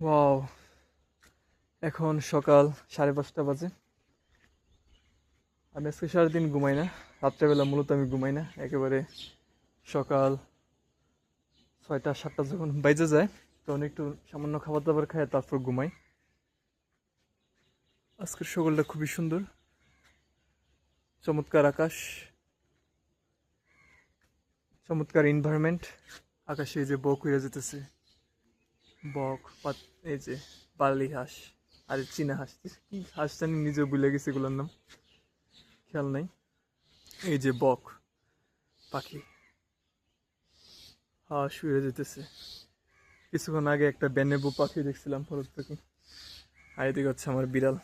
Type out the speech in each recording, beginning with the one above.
Wow, এখন সকাল 5:30 বাজে। আমি আজকে সারাদিন ঘুমাই না। রাত্রেবেলা মূলত আমি ঘুমাই না, একেবারে সকাল 6টা 7টা যখন বাইজে যায় তখন একটু সামান্য খাবার দাবার খাই, তারপর ঘুমাই। আজকের সকালটা খুবই সুন্দর, চমৎকার আকাশ, চমৎকার এনভায়রনমেন্ট। আকাশে এই যে বক উড়ে যেতেছে, বক পাত, এই যে বার্লি হাঁস আর চীনা হাঁস, কি হাঁস জানি নিজেও ভুলে গেছি এগুলোর নাম, খেয়াল নাই। এই যে বক পাখি, হাঁস উড়ে যেতেছে। কিছুক্ষণ আগে একটা বেনেবু পাখি দেখছিলাম, হলুদ পাখি। আর এদিকে হচ্ছে আমার বিড়াল,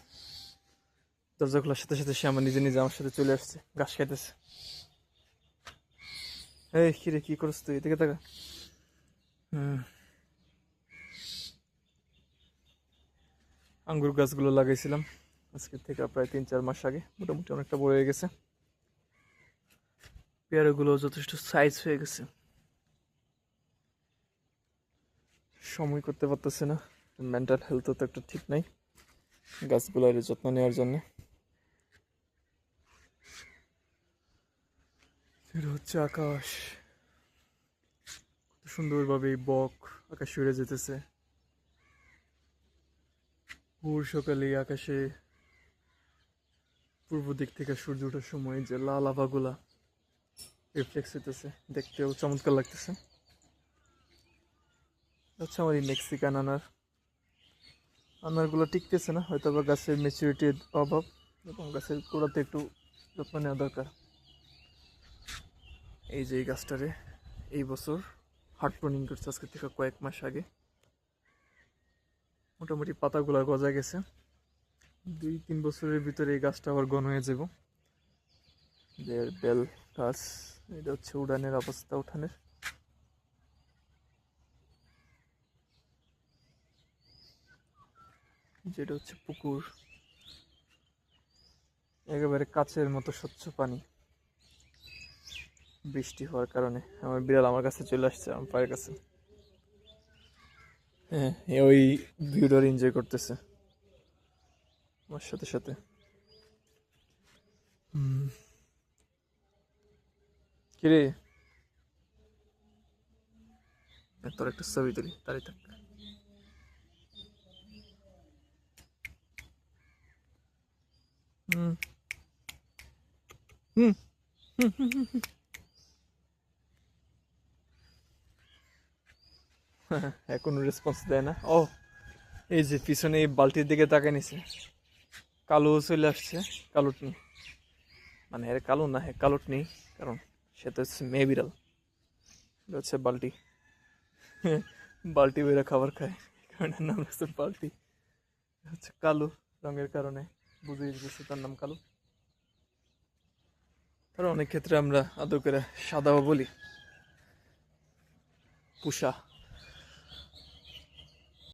দরজা খোলার সাথে সাথে সে আমার নিজে নিজে আমার সাথে চলে আসছে, ঘাস খাইতেছে। এই কিরে, কি করছ তুই? এদিকে তাকা। হুম, আঙ্গুর গাছগুলো লাগাইছিলাম আজকে থেকে প্রায় 3-4 মাস আগে, মোটামুটি অনেকটা বড় হয়ে গেছে। পেয়ারাগুলো যথেষ্ট সাইজ হয়ে গেছে। সময় করতে পারতেছে না, মেন্টাল হেলথ তো একটা ঠিক নাই গাছগুলোর যত্ন নেওয়ার জন্য। এটা হচ্ছে আকাশ, কত সুন্দরভাবে এই বক আকাশে উড়ে যেতেছে। ভোর সকালে আকাশে পূর্ব দিক থেকে সূর্য ওঠার সময় যে লাল আভাগুলা রিফ্লেক্স হইতেছে, দেখতেও চমৎকার লাগতেছে। আচ্ছা, আমার এই মেক্সিকান আনারগুলো টিকতেছে না, হয়তো বা গাছের ম্যাচুরিটির অভাব, এবং গাছের গোড়াতে একটু যত্ন নেওয়া দরকার। এই যে এই গাছটারে এই বছর হার্ড প্রুনিং করছে আজকে থেকে কয়েক মাস আগে। মোটামুটি পাতাগুলা গজা গেছে, 2-3 বছরের ভিতরে এই গাছটা আবার ঘন হয়ে যাব। বেল গাছ, এটা হচ্ছে উড়ানের অবস্থা, উঠানের। যেটা হচ্ছে পুকুর, একেবারে কাচের মতো স্বচ্ছ পানি। বৃষ্টি হওয়ার কারণে আমার বিড়াল আমার কাছে চলে আসছে, আমার পায়ের কাছে। হ্যাঁ, ওই ভিউটার এনজয় করতেছে আমার সাথে সাথে। কিরে, তোর একটা ছবি তুলি, তাড়াতাড়ি থাক। হুম হুম এখনো রেসপন্স দেয় না। ও, এই যে পিছনে এই বালতির দিকে তাকায় নিছে, কালো চলে আসছে। কালুটনি, মানে এর কালো না, হ্যাঁ কালুটনি, কারণ সে তো হচ্ছে মেয়ে বিড়াল। এটা হচ্ছে বালতি। বালতি বেরা খাবার খায়, এই কারণে নাম রাখছে বালতি। হচ্ছে কালো রঙের কারণে বুঝিয়ে দিচ্ছে তার নাম কালো। তার অনেক ক্ষেত্রে আমরা আদর করে সাদাও বলি, পুষা।